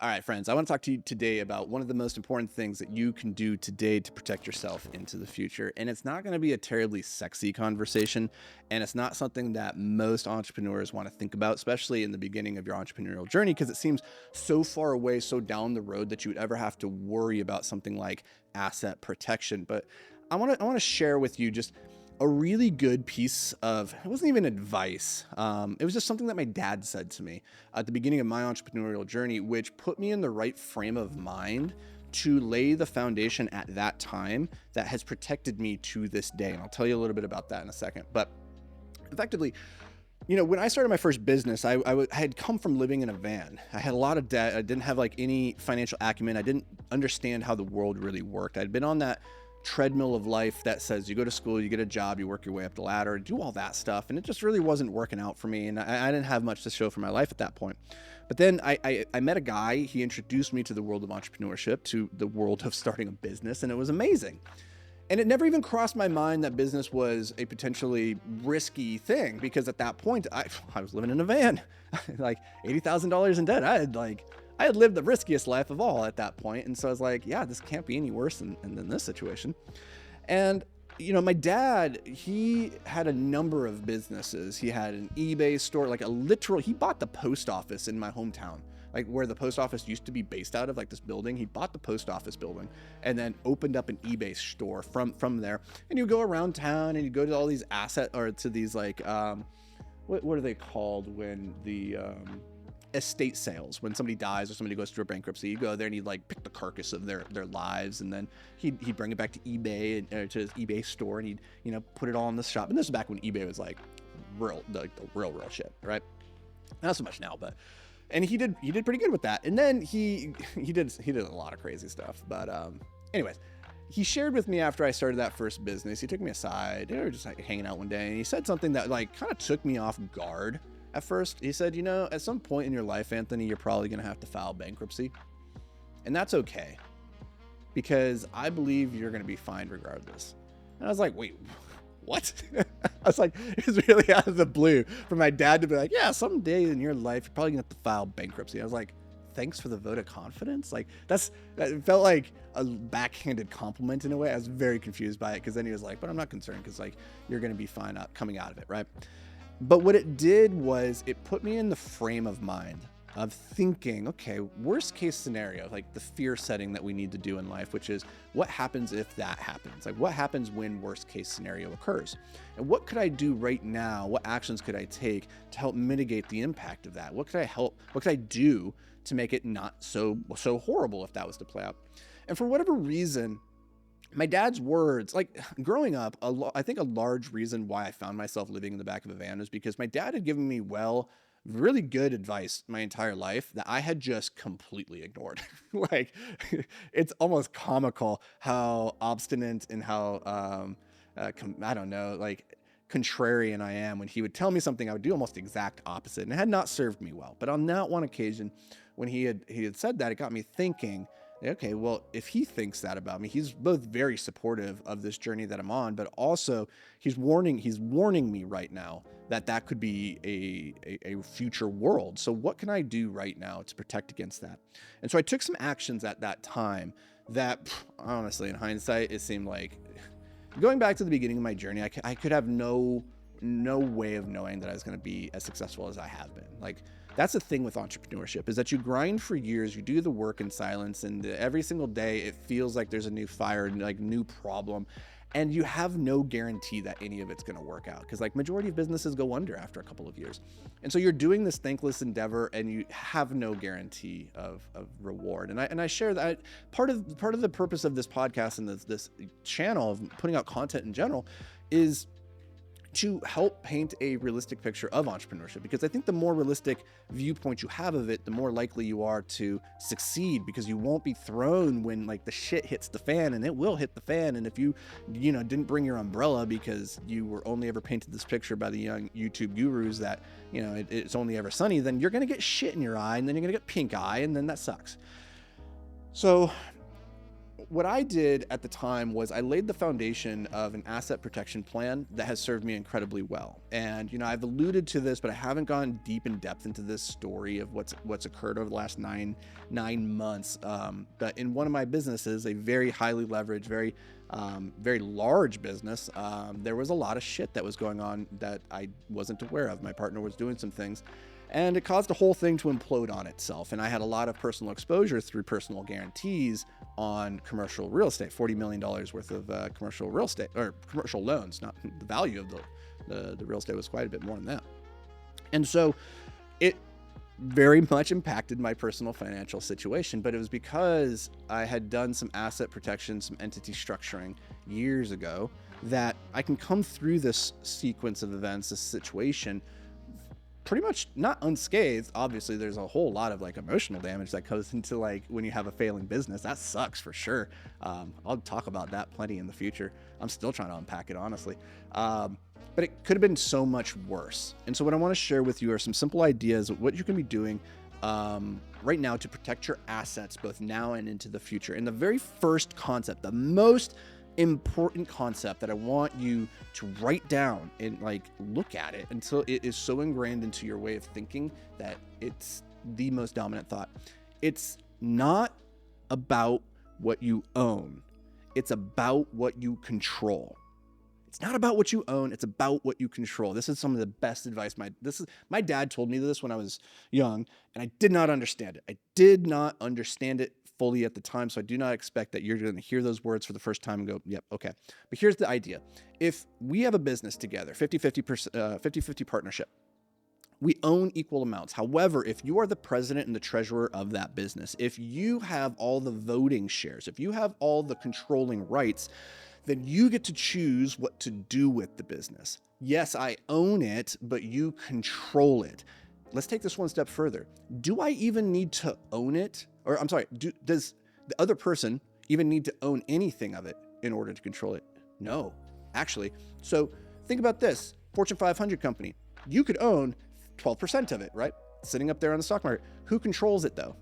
All right, friends, I want to talk to you today about one of the most important things that you can do today to protect yourself into the future. And it's not going to be a terribly sexy conversation. And it's not something that most entrepreneurs want to think about, especially in the beginning of your entrepreneurial journey, because it seems so far away, so down the road that you would ever have to worry about something like asset protection. But I want to share with you just a really good piece of, it wasn't even advice. It was just something that my dad said to me at the beginning of my entrepreneurial journey, which put me in the right frame of mind to lay the foundation at that time that has protected me to this day. And I'll tell you a little bit about that in a second. But effectively, when I started my first business, I had come from living in a van. I had a lot of debt. I didn't have like any financial acumen. I didn't understand how the world really worked. I'd been on that treadmill of life that says you go to school, you get a job, you work your way up the ladder, do all that stuff. And it just really wasn't working out for me. And I didn't have much to show for my life at that point. But then I met a guy. He introduced me to the world of entrepreneurship, to the world of starting a business. And it was amazing. And it never even crossed my mind that business was a potentially risky thing, because at that point I was living in a van, like $80,000 in debt. I had lived the riskiest life of all at that point. And so I was like, yeah, this can't be any worse than this situation. And, my dad, he had a number of businesses. He had an eBay store, he bought the post office in my hometown, like where the post office used to be based out of, like this building. He bought the post office building and then opened up an eBay store from there. And you go around town and you go to all these to these what are they called when the, estate sales, when somebody dies or somebody goes through a bankruptcy. You go there and you pick the carcass of their lives, and then he'd bring it back to eBay and to his eBay store, and he'd put it all in the shop. And this is back when eBay was real, the real shit, right? Not so much now, and he did pretty good with that. And then he did a lot of crazy stuff. But anyways, he shared with me after I started that first business. He took me aside. They were just hanging out one day, and he said something that kind of took me off guard. At first, he said, at some point in your life, Anthony, you're probably going to have to file bankruptcy. And that's okay, because I believe you're going to be fine regardless. And I was like, wait, what? I was like, it was really out of the blue for my dad to be like, yeah, someday in your life, you're probably going to have to file bankruptcy. I was like, thanks for the vote of confidence. That felt like a backhanded compliment in a way. I was very confused by it, because then he was like, but I'm not concerned, because you're going to be fine coming out of it, right? But what it did was it put me in the frame of mind of thinking, okay, worst case scenario, like the fear setting that we need to do in life, which is what happens if that happens? What happens when worst case scenario occurs? And what could I do right now? What actions could I take to help mitigate the impact of that? What could I do to make it not so horrible if that was to play out? And for whatever reason, my dad's words, growing up, I think a large reason why I found myself living in the back of a van was because my dad had given me really good advice my entire life that I had just completely ignored. It's almost comical how obstinate and how, I don't know, contrarian I am. When he would tell me something, I would do almost the exact opposite, and it had not served me well. But on that one occasion, when he had said that, it got me thinking, okay, well, if he thinks that about me, he's both very supportive of this journey that I'm on, but also he's warning me right now that could be a future world. So what can I do right now to protect against that? And so I took some actions at that time that, honestly, in hindsight, it seemed like, going back to the beginning of my journey, I could have no way of knowing that I was going to be as successful as I have been. That's the thing with entrepreneurship, is that you grind for years, you do the work in silence, and every single day it feels like there's a new fire and new problem, and you have no guarantee that any of it's going to work out, because majority of businesses go under after a couple of years. And so you're doing this thankless endeavor and you have no guarantee of reward. And I share that part of the purpose of this podcast and this channel of putting out content in general is to help paint a realistic picture of entrepreneurship, because I think the more realistic viewpoint you have of it, the more likely you are to succeed, because you won't be thrown when the shit hits the fan, and it will hit the fan. And if you didn't bring your umbrella because you were only ever painted this picture by the young YouTube gurus that it's only ever sunny, then you're going to get shit in your eye, and then you're going to get pink eye, and then that sucks. So what I did at the time was I laid the foundation of an asset protection plan that has served me incredibly well. And, I've alluded to this, but I haven't gone deep in depth into this story of what's occurred over the last nine months. But in one of my businesses, a very highly leveraged, very large business, there was a lot of shit that was going on that I wasn't aware of. My partner was doing some things, and it caused the whole thing to implode on itself. And I had a lot of personal exposure through personal guarantees on commercial real estate, $40 million worth of commercial real estate, or commercial loans. Not the value of the real estate was quite a bit more than that. And so it very much impacted my personal financial situation, but it was because I had done some asset protection, some entity structuring years ago, that I can come through this sequence of events, this situation, pretty much not unscathed. Obviously, there's a whole lot of emotional damage that goes into when you have a failing business. That sucks for sure. I'll talk about that plenty in the future. I'm still trying to unpack it, honestly. But it could have been so much worse. And so what I want to share with you are some simple ideas of what you can be doing right now to protect your assets, both now and into the future. And the very first concept, the most important concept that I want you to write down and look at it until it is so ingrained into your way of thinking that it's the most dominant thought. It's not about what you own. It's about what you control. It's not about what you own. It's about what you control. This is some of the best advice. My dad told me this when I was young, and I did not understand it. I did not understand it fully at the time. So I do not expect that you're going to hear those words for the first time and go, yep, okay. But here's the idea. If we have a business together, 50-50 partnership, we own equal amounts. However, if you are the president and the treasurer of that business, if you have all the voting shares, if you have all the controlling rights, then you get to choose what to do with the business. Yes, I own it, but you control it. Let's take this one step further. Do I even need to own it? Or I'm sorry, does the other person even need to own anything of it in order to control it? No, actually. So think about this. Fortune 500 company. You could own 12% of it, right? Sitting up there on the stock market. Who controls it though?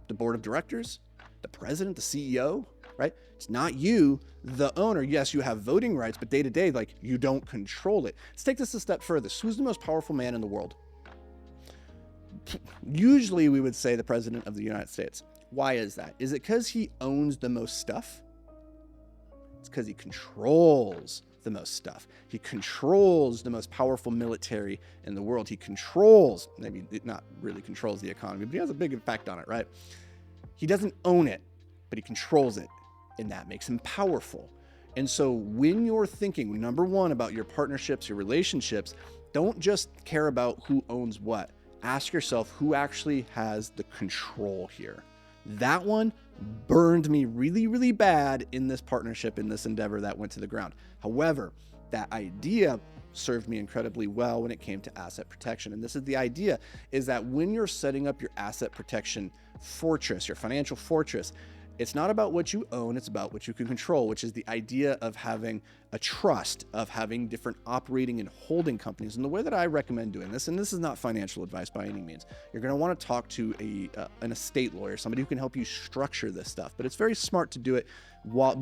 The board of directors? The president? The CEO? Right? It's not you, the owner. Yes, you have voting rights, but day to day, you don't control it. Let's take this a step further. Who's the most powerful man in the world? Usually we would say the president of the United States. Why is that? Is it because he owns the most stuff? It's because he controls the most stuff. He controls the most powerful military in the world. He controls, maybe not really controls the economy, but he has a big impact on it, right? He doesn't own it, but he controls it, and that makes him powerful. And so when you're thinking, number one, about your partnerships, your relationships, don't just care about who owns what. Ask yourself who actually has the control here. That one burned me really, really bad in this partnership, in this endeavor that went to the ground. However, that idea served me incredibly well when it came to asset protection. And this is the idea, is that when you're setting up your asset protection fortress, your financial fortress, it's not about what you own, it's about what you can control, which is the idea of having a trust, of having different operating and holding companies. And the way that I recommend doing this, and this is not financial advice by any means, you're going to want to talk to an estate lawyer, somebody who can help you structure this stuff. But it's very smart to do it well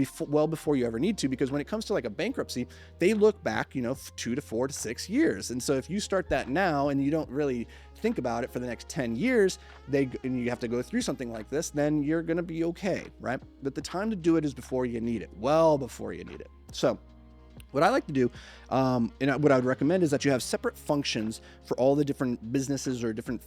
before you ever need to, because when it comes to a bankruptcy, they look back, 2 to 4 to 6 years. And so if you start that now and you don't really think about it for the next 10 years, and you have to go through something like this, then you're going to be okay, right? But the time to do it is before you need it, well before you need it. So what I like to do, and what I would recommend, is that you have separate functions for all the different businesses or different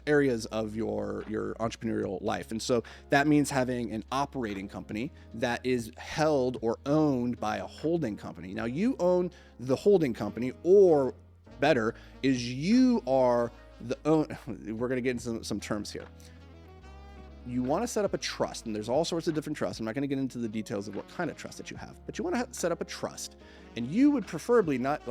areas of your entrepreneurial life. And so that means having an operating company that is held or owned by a holding company. Now you own the holding company, or better is you are the owner. We're going to get into some terms here. You want to set up a trust, and there's all sorts of different trusts. I'm not going to get into the details of what kind of trust that you have, but you want to set up a trust, and you would preferably not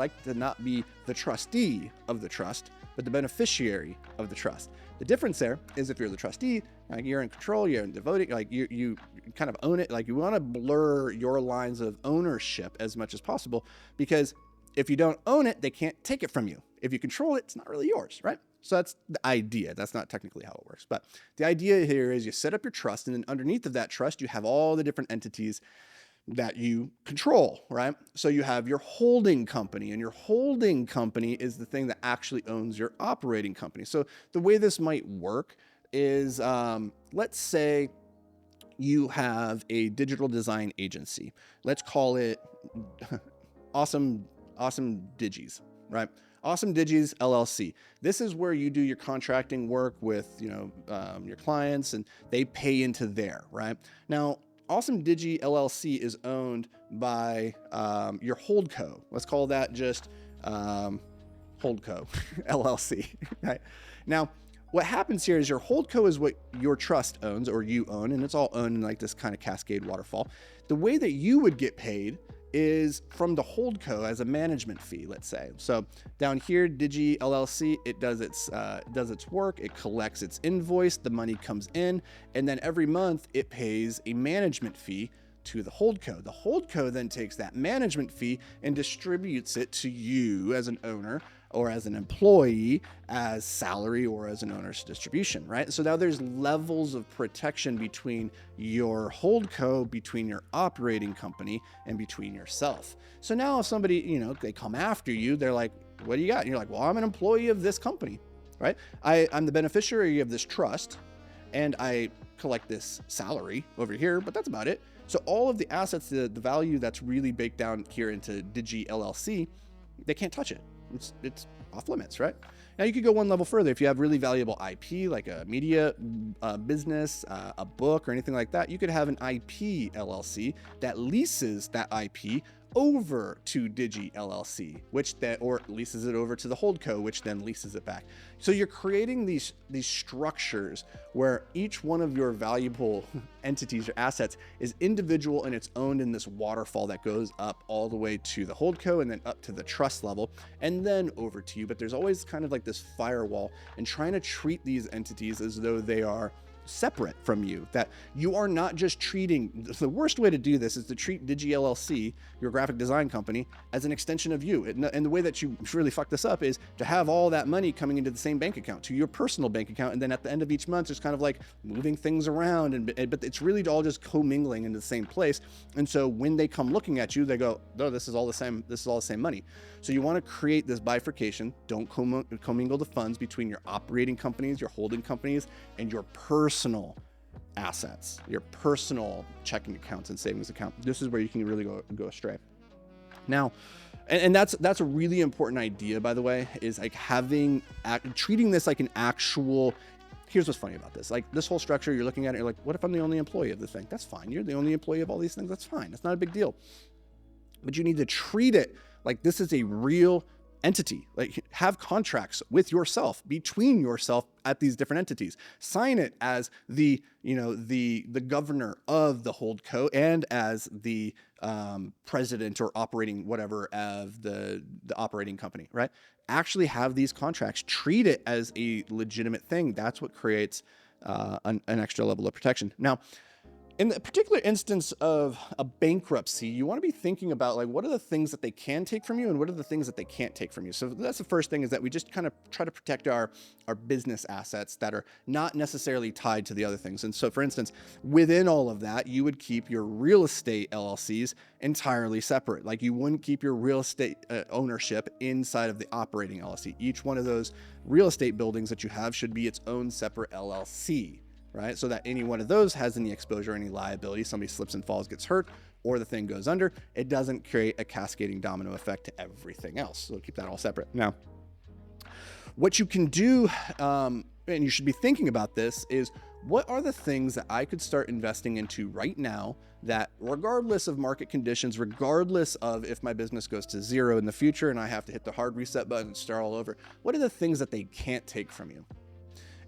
be the trustee of the trust, but the beneficiary of the trust. The difference there is if you're the trustee, you're in control, you're in devoting, you kind of own it. You want to blur your lines of ownership as much as possible, because if you don't own it, they can't take it from you. If you control it, it's not really yours, right? So that's the idea. That's not technically how it works. But the idea here is you set up your trust, and then underneath of that trust, you have all the different entities that you control, right? So you have your holding company, and your holding company is the thing that actually owns your operating company. So the way this might work is, let's say you have a digital design agency. Let's call it Awesome Digis, right? Awesome Digis LLC. This is where you do your contracting work with, your clients, and they pay into there, right? Now, Awesome Digi LLC is owned by your holdco. Let's call that just holdco LLC, right? Now, what happens here is your holdco is what your trust owns, or you own, and it's all owned in like this kind of cascade waterfall. The way that you would get paid is from the holdco as a management fee, let's say. So down here, Digi LLC, it does its work, it collects its invoice, the money comes in, and then every month it pays a management fee to the holdco. The holdco then takes that management fee and distributes it to you as an owner or as an employee as salary or as an owner's distribution, right? So now there's levels of protection between your holdco, between your operating company, and between yourself. So now if somebody, they come after you, they're like, what do you got? And you're like, well, I'm an employee of this company, right? I'm the beneficiary of this trust, and I collect this salary over here, but that's about it. So all of the assets, the value that's really baked down here into Digi LLC, they can't touch it. It's off limits, right? Now you could go one level further. If you have really valuable IP, like a media business, a book, or anything like that, you could have an IP LLC that leases that IP over to Digi LLC, or leases it over to the holdco, which then leases it back. So you're creating these structures where each one of your valuable entities or assets is individual, and it's owned in this waterfall that goes up all the way to the holdco, and then up to the trust level, and then over to you. But there's always kind of like this firewall, and trying to treat these entities as though they are separate from you, that you are not just treating. The worst way to do this is to treat Digi LLC, your graphic design company, as an extension of you. And the way that you really fuck this up is to have all that money coming into the same bank account, to your personal bank account, and then at the end of each month, it's kind of like moving things around, but it's really all just commingling into the same place. And so when they come looking at you, they go, "No, this is all the same. This is all the same money." So you want to create this bifurcation. Don't commingle the funds between your operating companies, your holding companies, and your personal assets, your personal checking accounts and savings account. This is where you can really go astray. Now, and that's a really important idea, by the way, is like treating this like an actual. Here's what's funny about this. Like this whole structure, you're looking at it, you're like, what if I'm the only employee of the thing? That's fine. You're the only employee of all these things. That's fine. It's not a big deal. But you need to treat it like this is a real entity. Like have contracts with yourself, between yourself at these different entities. Sign it as the governor of the holdco and as the president or operating whatever of the operating company, right? Actually have these contracts. Treat it as a legitimate thing. That's what creates an extra level of protection. Now, in the particular instance of a bankruptcy, you want to be thinking about like, what are the things that they can take from you and what are the things that they can't take from you? So that's the first thing, is that we just kind of try to protect our business assets that are not necessarily tied to the other things. And so for instance, within all of that, you would keep your real estate LLCs entirely separate. Like you wouldn't keep your real estate ownership inside of the operating LLC. Each one of those real estate buildings that you have should be its own separate LLC. Right? So that any one of those has any exposure, any liability, somebody slips and falls, gets hurt, or the thing goes under, it doesn't create a cascading domino effect to everything else. So keep that all separate. Now, what you can do, and you should be thinking about this, is what are the things that I could start investing into right now that, regardless of market conditions, regardless of if my business goes to zero in the future and I have to hit the hard reset button and start all over, what are the things that they can't take from you?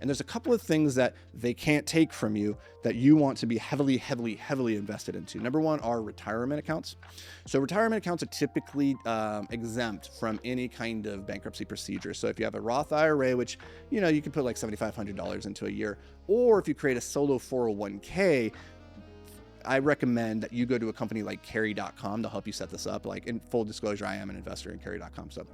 And there's a couple of things that they can't take from you that you want to be heavily, heavily, heavily invested into. Number one are retirement accounts. So retirement accounts are typically exempt from any kind of bankruptcy procedure. So if you have a Roth IRA, which, you can put like $7,500 into a year, or if you create a solo 401k, I recommend that you go to a company like carry.com to help you set this up. Like, in full disclosure, I am an investor in carry.com. So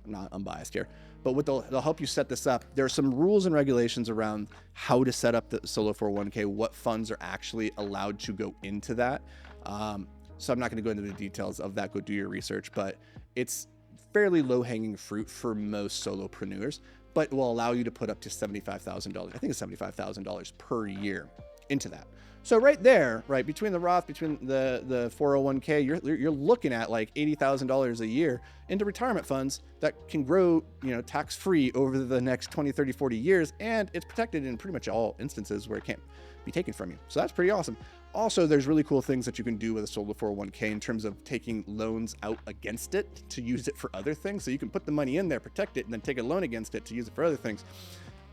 I'm not unbiased here, but they'll help you set this up. There are some rules and regulations around how to set up the solo 401k, what funds are actually allowed to go into that. So I'm not going to go into the details of that. Go do your research, but it's fairly low-hanging fruit for most solopreneurs, but it will allow you to put up to $75,000. I think it's $75,000 per year into that. So right there, right between the Roth, between the 401k, you're looking at like $80,000 a year into retirement funds that can grow, tax-free over the next 20, 30, 40 years. And it's protected in pretty much all instances where it can't be taken from you. So that's pretty awesome. Also, there's really cool things that you can do with a solo 401k in terms of taking loans out against it to use it for other things. So you can put the money in there, protect it, and then take a loan against it to use it for other things.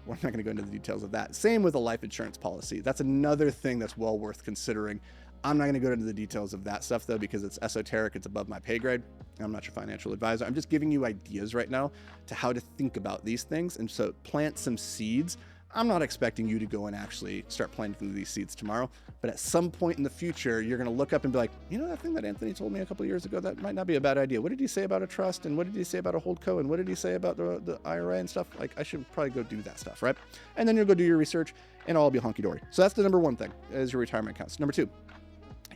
We're not going to go into the details of that. Same with a life insurance policy. That's another thing that's well worth considering. I'm not going to go into the details of that stuff though, because it's esoteric. It's above my pay grade. I'm not your financial advisor. I'm just giving you ideas right now to how to think about these things. And so plant some seeds. I'm not expecting you to go and actually start planting these seeds tomorrow, but at some point in the future, you're going to look up and be like, that thing that Anthony told me a couple of years ago, that might not be a bad idea. What did he say about a trust? And what did he say about a holdco? And what did he say about the IRA and stuff? Like, I should probably go do that stuff, right? And then you'll go do your research and it'll all be hunky-dory. So that's the number one thing, is your retirement accounts. Number two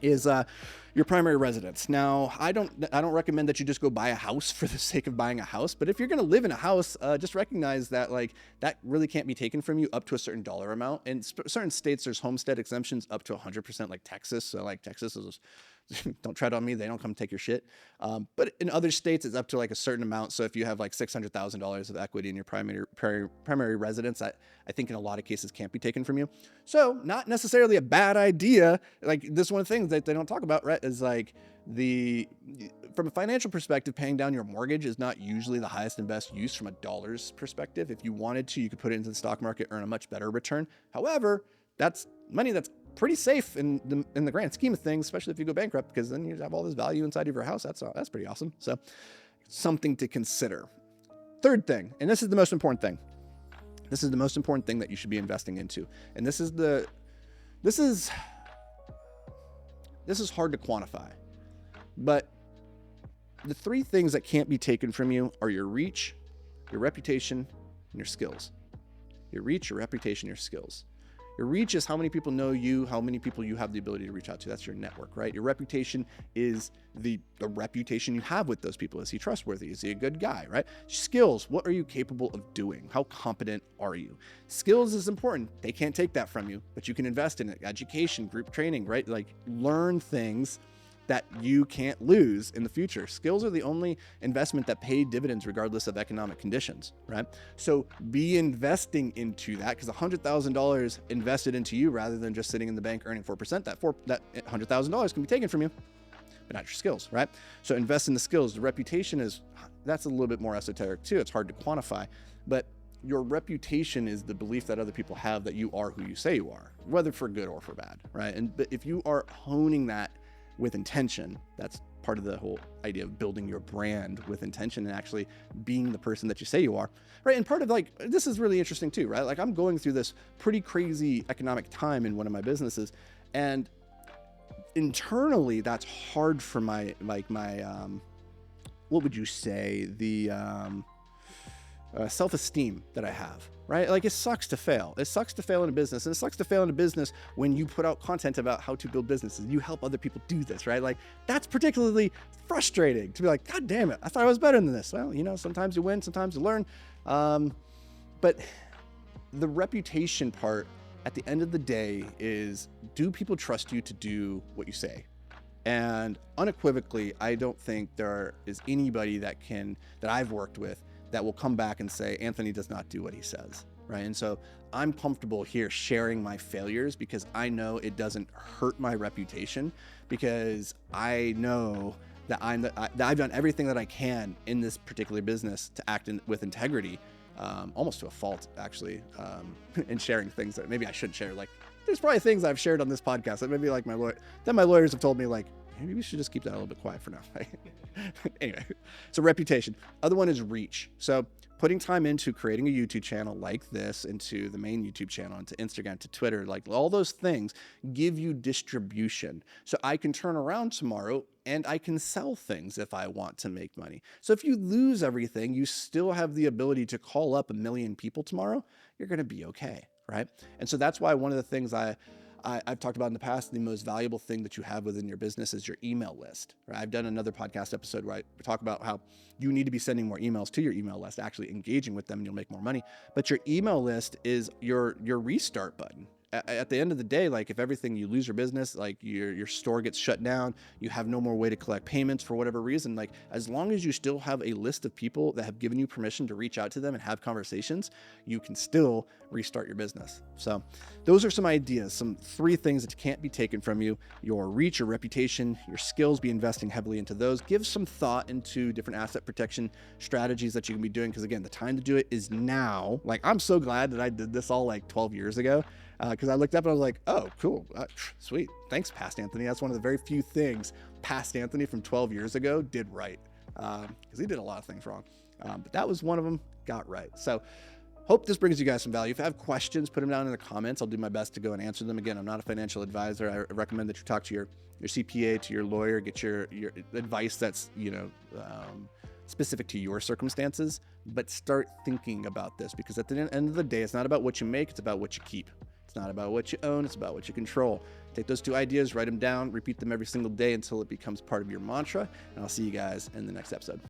is your primary residence. Now, I don't recommend that you just go buy a house for the sake of buying a house, but if you're going to live in a house, just recognize that that really can't be taken from you up to a certain dollar amount. In certain states, there's homestead exemptions up to 100%, like Texas. So Texas is don't tread on me. They don't come take your shit. But in other states, it's up to a certain amount. So if you have $600,000 of equity in your primary residence, I think in a lot of cases can't be taken from you. So not necessarily a bad idea. This one of the things that they don't talk about, right, is from a financial perspective, paying down your mortgage is not usually the highest and best use from a dollars perspective. If you wanted to, you could put it into the stock market, earn a much better return. However, that's money that's pretty safe in the grand scheme of things, especially if you go bankrupt, because then you have all this value inside of your house. That's pretty awesome. So something to consider. Third thing, and this is the most important thing. This is the most important thing that you should be investing into. And this is hard to quantify, but the three things that can't be taken from you are your reach, your reputation, and your skills. Your reach, your reputation, your skills. Your reach is how many people know you, how many people you have the ability to reach out to. That's your network, right? Your reputation is the reputation you have with those people. Is he trustworthy? Is he a good guy, right? Skills, what are you capable of doing? How competent are you? Skills is important. They can't take that from you, but you can invest in it. Education, group training, right? Learn things that you can't lose in the future. Skills are the only investment that pay dividends regardless of economic conditions, right? So be investing into that, because $100,000 invested into you rather than just sitting in the bank earning 4%, that $100,000 can be taken from you, but not your skills, right? So invest in the skills. The reputation that's a little bit more esoteric too. It's hard to quantify, but your reputation is the belief that other people have that you are who you say you are, whether for good or for bad, right? But if you are honing that with intention, that's part of the whole idea of building your brand with intention and actually being the person that you say you are, right? And part of this is really interesting too, right? I'm going through this pretty crazy economic time in one of my businesses, and internally that's hard for my what would you say, the self-esteem that I have, right? It sucks to fail. It sucks to fail in a business. And it sucks to fail in a business when you put out content about how to build businesses. You help other people do this, right? That's particularly frustrating to be like, God damn it, I thought I was better than this. Well, sometimes you win, sometimes you learn. But the reputation part at the end of the day is, do people trust you to do what you say? And unequivocally, I don't think there is anybody that I've worked with that will come back and say, Anthony does not do what he says, right? And so I'm comfortable here sharing my failures because I know it doesn't hurt my reputation, because I know that I've done everything that I can in this particular business to act with integrity, almost to a fault, actually, in sharing things that maybe I shouldn't share. There's probably things I've shared on this podcast that maybe my lawyers have told me, Maybe we should just keep that a little bit quiet for now. Anyway, so reputation. Other one is reach. So putting time into creating a YouTube channel like this, into the main YouTube channel, into Instagram, to Twitter, like all those things give you distribution. So I can turn around tomorrow and I can sell things if I want to make money. So if you lose everything, you still have the ability to call up 1 million people tomorrow. You're going to be okay, right? And so that's why one of the things I've talked about in the past, the most valuable thing that you have within your business is your email list. Right? I've done another podcast episode where I talk about how you need to be sending more emails to your email list, actually engaging with them, and you'll make more money. But your email list is your restart button. At the end of the day, like if everything, you lose your business, like your store gets shut down, you have no more way to collect payments for whatever reason, like as long as you still have a list of people that have given you permission to reach out to them and have conversations, you can still restart your business. So those are some ideas, some 3 things that can't be taken from you: your reach, your reputation, your skills. Be investing heavily into those. Give some thought into different asset protection strategies that you can be doing, because again, the time to do it is now. Like I'm so glad that I did this all like 12 years ago. Because I looked up and I was like, oh, cool. Sweet. Thanks, Past Anthony. That's one of the very few things Past Anthony from 12 years ago did right. Because he did a lot of things wrong. But that was one of them got right. So hope this brings you guys some value. If you have questions, put them down in the comments. I'll do my best to go and answer them. Again, I'm not a financial advisor. I recommend that you talk to your CPA, to your lawyer, get your advice that's, specific to your circumstances, but start thinking about this, because at the end of the day, it's not about what you make, it's about what you keep. It's not about what you own, it's about what you control. Take those 2 ideas, write them down, repeat them every single day until it becomes part of your mantra, and I'll see you guys in the next episode.